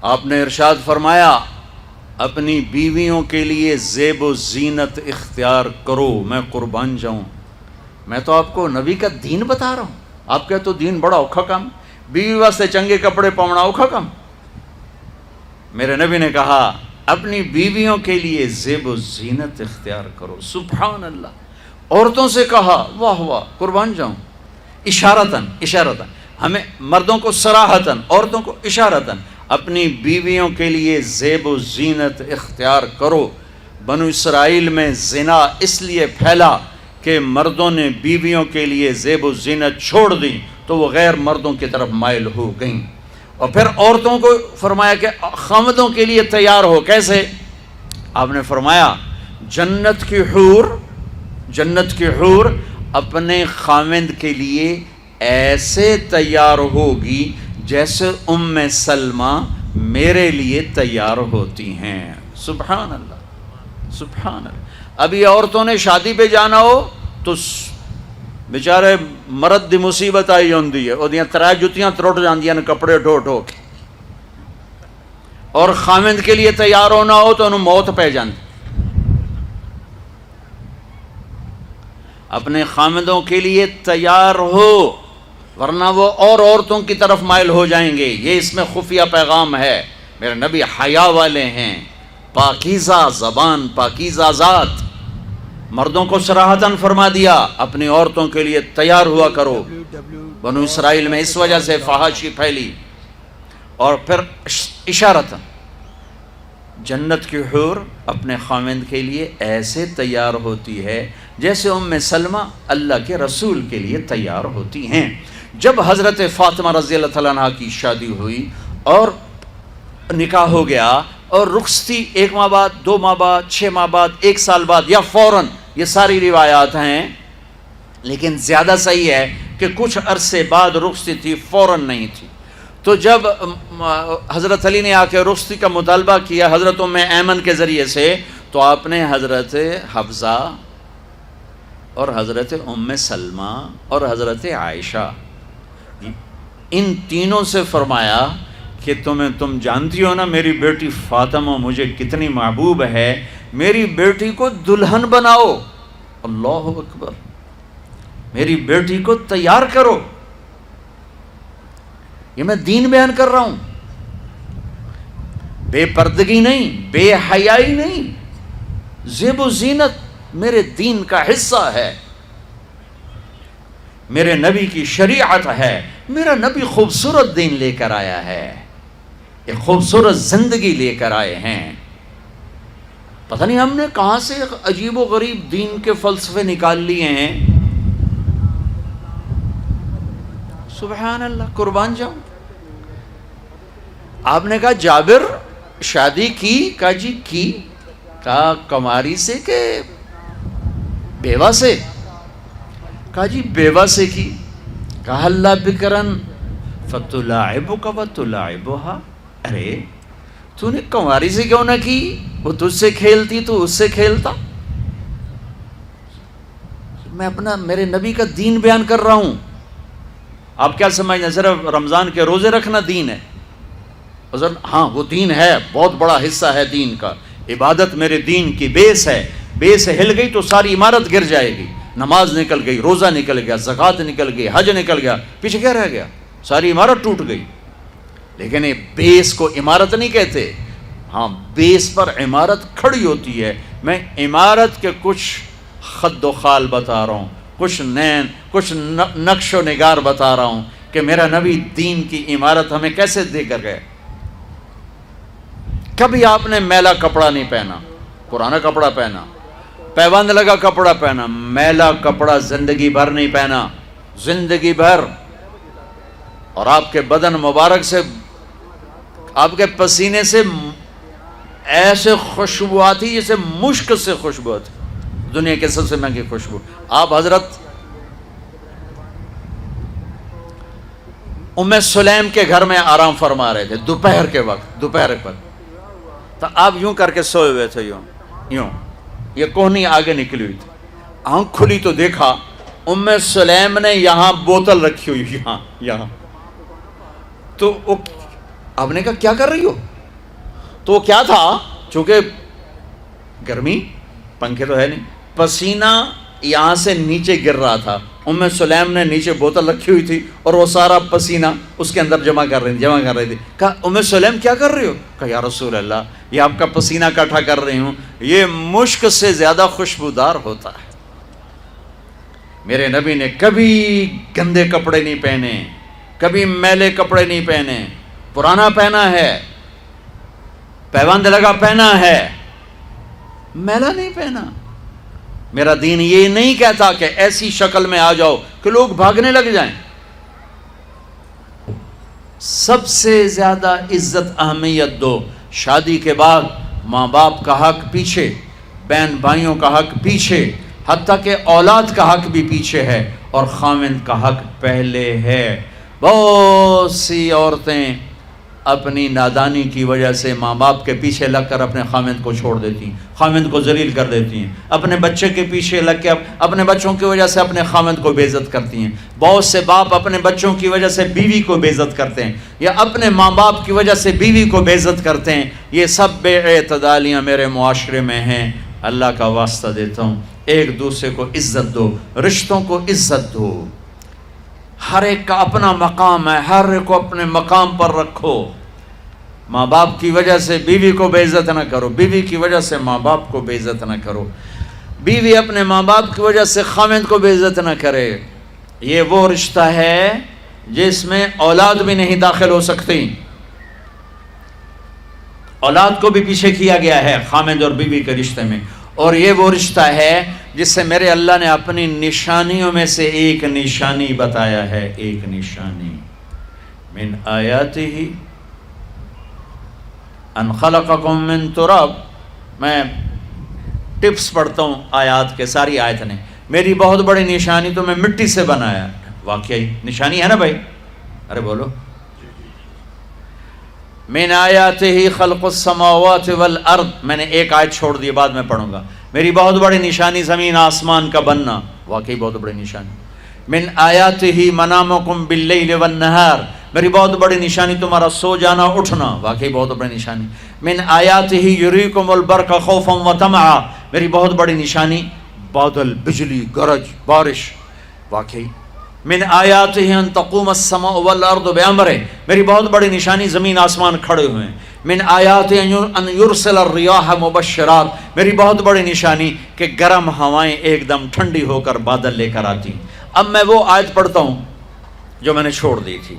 آپ نے ارشاد فرمایا اپنی بیویوں کے لیے زیب و زینت اختیار کرو، میں قربان جاؤں۔ میں تو آپ کو نبی کا دین بتا رہا ہوں، آپ کہتے تو دین بڑا اوکھا کام، بیوی واسطے چنگے کپڑے پاؤنا اوکھا کام۔ میرے نبی نے کہا اپنی بیویوں کے لیے زیب و زینت اختیار کرو۔ سبحان اللہ۔ عورتوں سے کہا، واہ واہ، قربان جاؤں، اشارتاً ہمیں مردوں کو صراحتاً، عورتوں کو اشارتاً، اپنی بیویوں کے لیے زیب و زینت اختیار کرو۔ بنو اسرائیل میں زنا اس لیے پھیلا کہ مردوں نے بیویوں کے لیے زیب و زینت چھوڑ دی تو وہ غیر مردوں کی طرف مائل ہو گئیں۔ اور پھر عورتوں کو فرمایا کہ خامدوں کے لیے تیار ہو۔ کیسے؟ آپ نے فرمایا جنت کی حور اپنے خامد کے لیے ایسے تیار ہوگی جیسے ام سلمہ میرے لیے تیار ہوتی ہیں۔ سبحان اللہ، سبحان اللہ۔ ابھی عورتوں نے شادی پہ جانا ہو تو بیچارے مرد دی مصیبت آئی ہوندی ہے، وہ ترائے جتیاں تروٹ جاندیاں کپڑے ڈھو ڈھو کے، اور خامد کے لیے تیار ہونا ہو تو انہوں موت پہ جاندی۔ اپنے خامدوں کے لیے تیار ہو ورنہ وہ اور عورتوں کی طرف مائل ہو جائیں گے۔ یہ اس میں خفیہ پیغام ہے۔ میرے نبی حیا والے ہیں، پاکیزہ زبان، پاکیزہ ذات۔ مردوں کو صراحتاً فرما دیا اپنی عورتوں کے لیے تیار ہوا کرو۔ بنو اسرائیل میں اس وجہ سے فحاشی پھیلی۔ اور پھر اشارتاً جنت کی حور اپنے خامند کے لیے ایسے تیار ہوتی ہے جیسے ام سلمہ اللہ کے رسول کے لیے تیار ہوتی ہیں۔ جب حضرت فاطمہ رضی اللہ تعالیٰ عنہ کی شادی ہوئی اور نکاح ہو گیا اور رخصتی 1 ماہ بعد، 2 ماہ بعد، 6 ماہ بعد، 1 سال بعد یا فوراً، یہ ساری روایات ہیں، لیکن زیادہ صحیح ہے کہ کچھ عرصے بعد رخصتی تھی، فوراً نہیں تھی۔ تو جب حضرت علی نے آ کے رخصتی کا مطالبہ کیا حضرت ام ایمن کے ذریعے سے، تو آپ نے حضرت حفصہ اور حضرت ام سلمہ اور حضرت عائشہ ان تینوں سے فرمایا کہ تم جانتی ہو نا میری بیٹی فاطمہ مجھے کتنی محبوب ہے، میری بیٹی کو دلہن بناؤ۔ اللہ اکبر، میری بیٹی کو تیار کرو۔ یہ میں دین بیان کر رہا ہوں، بے پردگی نہیں، بے حیائی نہیں، زیب و زینت میرے دین کا حصہ ہے، میرے نبی کی شریعت ہے۔ میرا نبی خوبصورت دین لے کر آیا ہے، ایک خوبصورت زندگی لے کر آئے ہیں۔ پتہ نہیں ہم نے کہاں سے عجیب و غریب دین کے فلسفے نکال لیے ہیں۔ سبحان اللہ، قربان جاؤں۔ آپ نے کہا جابر شادی کی؟ کہا جی کی۔ کہا کماری سے کہ بیوہ سے؟ کہا جی بیوہ سے کی۔ کہا اللہ بکرن فتلاعبک وتلاعبها، ارے تو نے کنواری سے کیوں نہ کی؟ وہ تجھ سے کھیلتی تو اس سے کھیلتا۔ میں میرے نبی کا دین بیان کر رہا ہوں۔ آپ کیا سمجھنا صرف رمضان کے روزے رکھنا دین ہے؟ ہاں وہ دین ہے، بہت بڑا حصہ ہے دین کا۔ عبادت میرے دین کی بیس ہے، بیس ہل گئی تو ساری عمارت گر جائے گی۔ نماز نکل گئی، روزہ نکل گیا، زکوٰۃ نکل گئی، حج نکل گیا، پیچھے کیا رہ گیا؟ ساری عمارت ٹوٹ گئی۔ لیکن یہ بیس کو عمارت نہیں کہتے، ہاں بیس پر عمارت کھڑی ہوتی ہے۔ میں عمارت کے کچھ خد و خال بتا رہا ہوں، کچھ نقش و نگار بتا رہا ہوں کہ میرا نبی دین کی عمارت ہمیں کیسے دے کر گئے۔ کبھی آپ نے میلا کپڑا نہیں پہنا، پرانا کپڑا پہنا، پیوند لگا کپڑا پہنا، میلا کپڑا زندگی بھر نہیں پہنا، زندگی بھر۔ اور آپ کے بدن مبارک سے، آپ کے پسینے سے ایسے خوشبو آتی جیسے مشک سے خوشبو آتی، دنیا کے سب سے مہنگی خوشبو۔ آپ حضرت ام سلیم کے گھر میں آرام فرما رہے تھے دوپہر کے وقت، تو آپ یوں کر کے سوئے ہوئے تھے، یوں یہ کوہنی آگے نکلی ہوئی تھی۔ آنکھ کھلی تو دیکھا ام سلیم نے یہاں بوتل رکھی ہوئی، یہاں تو آپ نے کہا کیا کر رہی ہو؟ تو کیا تھا، چونکہ گرمی، پنکھے تو ہے نہیں، پسینہ یہاں سے نیچے گر رہا تھا، ام سلیم نے نیچے بوتل رکھی ہوئی تھی اور وہ سارا پسینہ اس کے اندر جمع کر رہی تھی. کہا ام سلیم کیا کر رہی ہو؟ کہا یا رسول اللہ یہ آپ کا پسینہ اکٹھا کر رہی ہوں، یہ مشک سے زیادہ خوشبودار ہوتا ہے. میرے نبی نے کبھی گندے کپڑے نہیں پہنے، کبھی میلے کپڑے نہیں پہنے، پرانا پہنا ہے، پیوند لگا پہنا ہے، میلا نہیں پہنا. میرا دین یہ نہیں کہتا کہ ایسی شکل میں آ جاؤ کہ لوگ بھاگنے لگ جائیں. سب سے زیادہ عزت اہمیت دو. شادی کے بعد ماں باپ کا حق پیچھے، بہن بھائیوں کا حق پیچھے، حتیٰ کہ اولاد کا حق بھی پیچھے ہے، اور خاوند کا حق پہلے ہے. بہت سی عورتیں اپنی نادانی کی وجہ سے ماں باپ کے پیچھے لگ کر اپنے خاوند کو چھوڑ دیتی ہیں، خاوند کو ذلیل کر دیتی ہیں. اپنے بچے کے پیچھے لگ کے اپنے بچوں کی وجہ سے اپنے خاوند کو بے عزت کرتی ہیں. بہت سے باپ اپنے بچوں کی وجہ سے بیوی کو بے عزت کرتے ہیں، یا اپنے ماں باپ کی وجہ سے بیوی کو بے عزت کرتے ہیں. یہ سب بے اعتدالیاں میرے معاشرے میں ہیں. اللہ کا واسطہ دیتا ہوں، ایک دوسرے کو عزت دو، رشتوں کو عزت دو. ہر ایک کا اپنا مقام ہے، ہر ایک کو اپنے مقام پر رکھو. ماں باپ کی وجہ سے بیوی کو بے عزت نہ کرو، بیوی کی وجہ سے ماں باپ کو بے عزت نہ کرو، بیوی اپنے ماں باپ کی وجہ سے خاوند کو بے عزت نہ کرے. یہ وہ رشتہ ہے جس میں اولاد بھی نہیں داخل ہو سکتی. اولاد کو بھی پیچھے کیا گیا ہے خاوند اور بیوی کے رشتے میں. اور یہ وہ رشتہ ہے جس سے میرے اللہ نے اپنی نشانیوں میں سے ایک نشانی بتایا ہے. ایک نشانی، من آیاتہ ان خلقکم من تراب. میں ٹپس پڑھتا ہوں آیات کے، ساری آیت نے. میری بہت بڑی نشانی تو میں مٹی سے بنایا. واقعی نشانی ہے نا بھائی؟ ارے بولو. من آیاتہ خلق السماوات والارض. میں نے ایک آیت چھوڑ دی، بعد میں پڑھوں گا. میری بہت بڑی نشانی زمین آسمان کا بننا. واقعی بہت بڑی نشانی. من آیاتہ منامکم باللیل والنہار. میری بہت بڑی نشانی تمہارا سو جانا اٹھنا. واقعی بہت بڑی نشانی. من آیاتہ یریکم البرق خوفا وطمعا. میری بہت بڑی نشانی بادل، بجلی، گرج، بارش. واقعی. من آیاتہ ان تقوم السماء والارض بامرہ. میری بہت بڑی نشانی زمین آسمان کھڑے ہوئے ہیں. من آیاتہ ان یرسل الریاح مبشرات. میری بہت بڑی نشانی کہ گرم ہوائیں ایک دم ٹھنڈی ہو کر بادل لے کر آتی. اب میں وہ آیت پڑھتا ہوں جو میں نے چھوڑ دی تھی،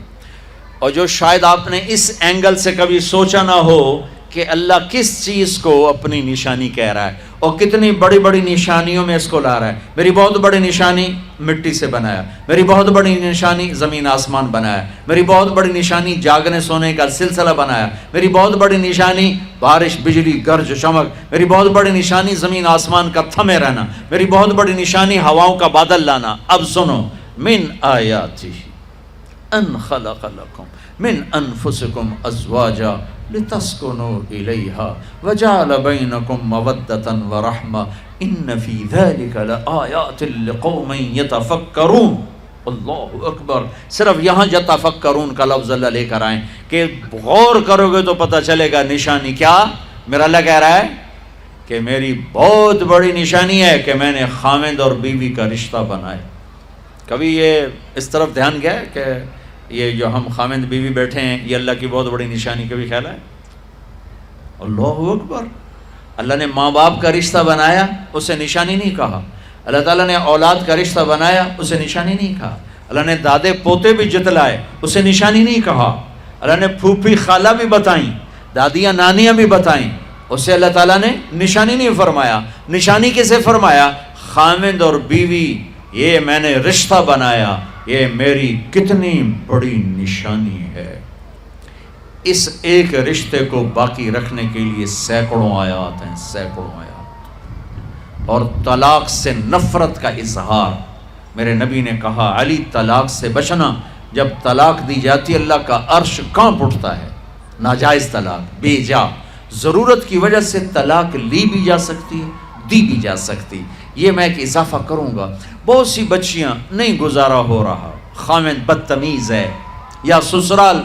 اور جو شاید آپ نے اس اینگل سے کبھی سوچا نہ ہو کہ اللہ کس چیز کو اپنی نشانی کہہ رہا ہے اور کتنی بڑی بڑی نشانیوں میں اس کو لا رہا ہے. میری بہت بڑی نشانی مٹی سے بنایا، میری بہت بڑی نشانی زمین آسمان بنایا، میری بہت بڑی نشانی جاگنے سونے کا سلسلہ بنایا، میری بہت بڑی نشانی بارش، بجلی، گرج، چمک، میری بہت بڑی نشانی زمین آسمان کا تھمے رہنا، میری بہت بڑی نشانی ہواؤں کا بادل لانا. اب سنو، من آیاتہ ان خلق لکم من انفسکم ازواجا لتسکنوا الیہا وجعل بینکم مودۃ ورحمہ ان فی ذلک لآیات لقوم یتفکرون. اللہ اکبر. صرف یہاں یتفکرون کا لفظ اللہ لے کر آئیں کہ غور کرو گے تو پتہ چلے گا نشانی کیا. میرا اللہ کہہ رہا ہے کہ میری بہت بڑی نشانی ہے کہ میں نے خاوند اور بیوی کا رشتہ بنایا. کبھی یہ اس طرف دھیان گیا ہے کہ یہ جو ہم خاوند بیوی بیٹھے ہیں یہ اللہ کی بہت بڑی نشانی کبھی خیال ہے؟ اللہ اکبر. اللہ نے ماں باپ کا رشتہ بنایا، اسے نشانی نہیں کہا. اللہ تعالیٰ نے اولاد کا رشتہ بنایا، اسے نشانی نہیں کہا. اللہ نے دادے پوتے بھی جتلائے، اسے نشانی نہیں کہا. اللہ نے پھوپھی خالہ بھی بتائیں، دادیاں نانیاں بھی بتائیں، اسے اللہ تعالیٰ نے نشانی نہیں فرمایا. نشانی کسے فرمایا؟ خاوند اور بیوی، یہ میں نے رشتہ بنایا، یہ میری کتنی بڑی نشانی ہے. اس ایک رشتے کو باقی رکھنے کے لیے سینکڑوں آیات ہیں، سینکڑوں آیات. اور طلاق سے نفرت کا اظہار. میرے نبی نے کہا علی طلاق سے بچنا. جب طلاق دی جاتی اللہ کا عرش کانپ اٹھتا ہے. ناجائز طلاق، بے جا، ضرورت کی وجہ سے طلاق لی بھی جا سکتی ہے، دی بھی جا سکتی. یہ میں ایک اضافہ کروں گا. بہت سی بچیاں نہیں گزارا ہو رہا، خاوند بدتمیز ہے یا سسرال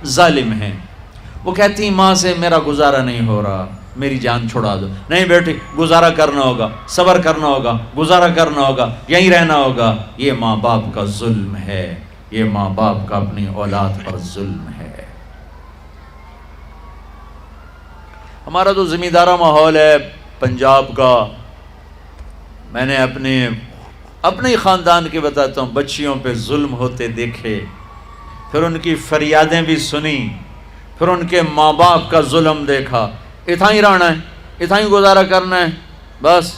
ظالم ہیں، وہ کہتی ماں سے میرا گزارا نہیں ہو رہا، میری جان چھڑا دو. نہیں بیٹی، گزارا کرنا ہوگا، صبر کرنا ہوگا، گزارا کرنا ہوگا، یہیں رہنا ہوگا. یہ ماں باپ کا ظلم ہے، یہ ماں باپ کا اپنی اولاد پر ظلم ہے. ہمارا تو زمیندارہ ماحول ہے پنجاب کا. میں نے اپنے ہی خاندان کی بتاتا ہوں، بچیوں پہ ظلم ہوتے دیکھے، پھر ان کی فریادیں بھی سنی، پھر ان کے ماں باپ کا ظلم دیکھا. اتھا ہی رہنا ہے، اتھا ہی گزارا کرنا ہے، بس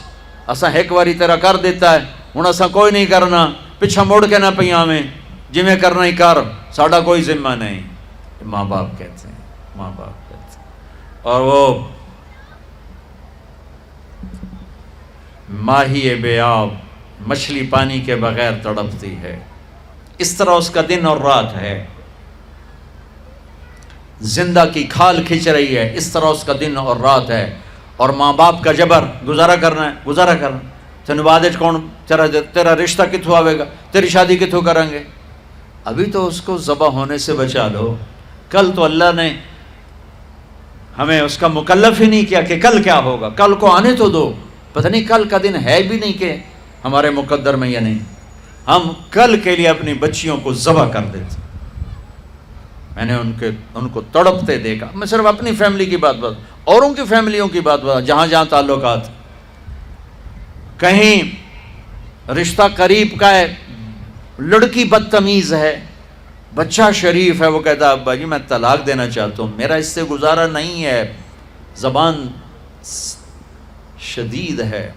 اساں ایک واری تیرا کر دیتا ہے، ہن اساں کوئی نہیں کرنا، پچھا مڑ کے نہ پیاں میں، جویں کرنا ہی کر، ساڈا کوئی ذمہ نہیں. ماں باپ کہتے ہیں، ماں باپ کہتے ہیں. اور وہ ماہی بے آب، مچھلی پانی کے بغیر تڑپتی ہے، اس طرح اس کا دن اور رات ہے. زندہ کی کھال کھچ رہی ہے، اس طرح اس کا دن اور رات ہے. اور ماں باپ کا جبر، گزارا کرنا ہے، گزارا کرنا. تین بعد کون تیرا رشتہ کتوں آئے گا، تیری شادی کتوں کریں گے. ابھی تو اس کو ذبح ہونے سے بچا لو. کل تو اللہ نے ہمیں اس کا مکلف ہی نہیں کیا کہ کل کیا ہوگا، کل کو آنے تو دو. پتہ نہیں کل کا دن ہے بھی نہیں کہ ہمارے مقدر میں یا نہیں. ہم کل کے لیے اپنی بچیوں کو ذبح کر دیتے. میں نے ان کو تڑپتے دیکھا. میں صرف اپنی فیملی کی بات اوروں کی فیملیوں کی بات جہاں جہاں تعلقات. کہیں رشتہ قریب کا ہے، لڑکی بدتمیز ہے، بچہ شریف ہے، وہ کہتا ہے ابا جی میں طلاق دینا چاہتا ہوں، میرا اس سے گزارا نہیں ہے، زبان شدید ہے.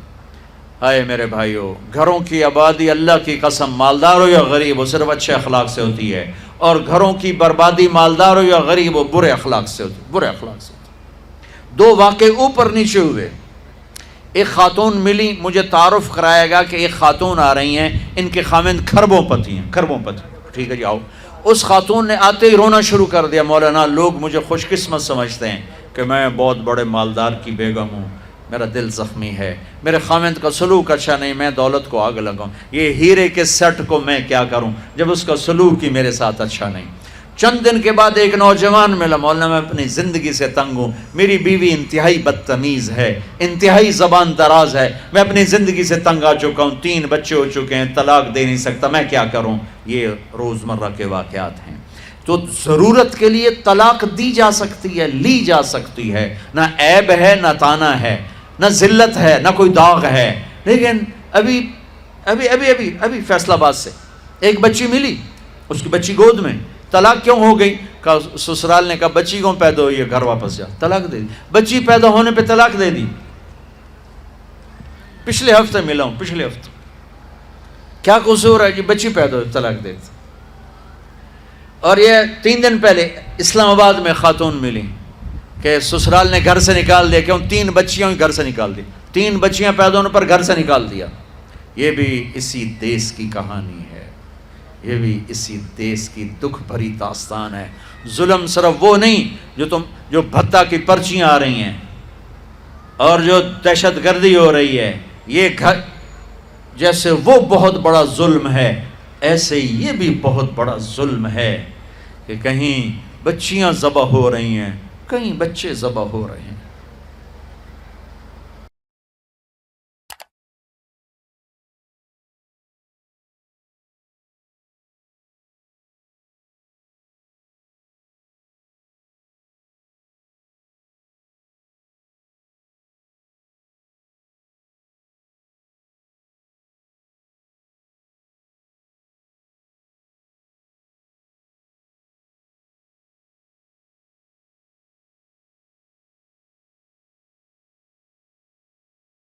آئے میرے بھائیو، گھروں کی آبادی اللہ کی قسم، مالدار ہو یا غریب ہو، صرف اچھے اخلاق سے ہوتی ہے. اور گھروں کی بربادی مالدار ہو یا غریب ہو، برے اخلاق سے ہوتی ہے، برے اخلاق سے ہوتی ہے. دو واقعے اوپر نیچے ہوئے. ایک خاتون ملی، مجھے تعارف کرایا گا کہ ایک خاتون آ رہی ہیں، ان کے خاوند کھربوں پتی ہیں، کھربوں پتی. ٹھیک ہے جی آؤ. اس خاتون نے آتے ہی رونا شروع کر دیا. مولانا لوگ مجھے خوش قسمت سمجھتے ہیں کہ میں بہت بڑے مالدار کی بیگم ہوں، میرا دل زخمی ہے، میرے خاوند کا سلوک اچھا نہیں، میں دولت کو آگ لگاؤں، یہ ہیرے کے سیٹ کو میں کیا کروں جب اس کا سلوک ہی میرے ساتھ اچھا نہیں. چند دن کے بعد ایک نوجوان ملا. مولانا میں اپنی زندگی سے تنگ ہوں، میری بیوی انتہائی بدتمیز ہے، انتہائی زبان دراز ہے، میں اپنی زندگی سے تنگ آ چکا ہوں، 3 بچے ہو چکے ہیں، طلاق دے نہیں سکتا، میں کیا کروں. یہ روزمرہ کے واقعات ہیں. تو ضرورت کے لیے طلاق دی جا سکتی ہے، لی جا سکتی ہے، نہ عیب ہے نہ تانا ہے، نہ ذلت ہے نہ کوئی داغ ہے. لیکن ابھی فیصل آباد سے ایک بچی ملی، اس کی بچی گود میں. طلاق کیوں ہو گئی؟ کہا سسرال نے کہا بچی کیوں پیدا ہوئی ہے، گھر واپس جا. طلاق دے دی. بچی پیدا ہونے پہ طلاق دے دی. پچھلے ہفتے ملا ہوں، پچھلے ہفتے. کیا قصور ہے جی، بچی پیدا ہوئی طلاق دے دی. اور یہ 3 دن پہلے اسلام آباد میں خاتون ملی کہ سسرال نے گھر سے نکال دیا. کیوں؟ 3 بچیاں گھر سے نکال دی. 3 بچیاں پیدا ہونے پر گھر سے نکال دیا. یہ بھی اسی دیس کی کہانی ہے، یہ بھی اسی دیس کی دکھ بھری داستان ہے. ظلم صرف وہ نہیں جو بھتہ کی پرچیاں آ رہی ہیں اور جو دہشت گردی ہو رہی ہے، یہ گھر جیسے وہ بہت بڑا ظلم ہے، ایسے یہ بھی بہت بڑا ظلم ہے کہ کہیں بچیاں ذبح ہو رہی ہیں، کہیں بچے ذبح ہو رہے ہیں.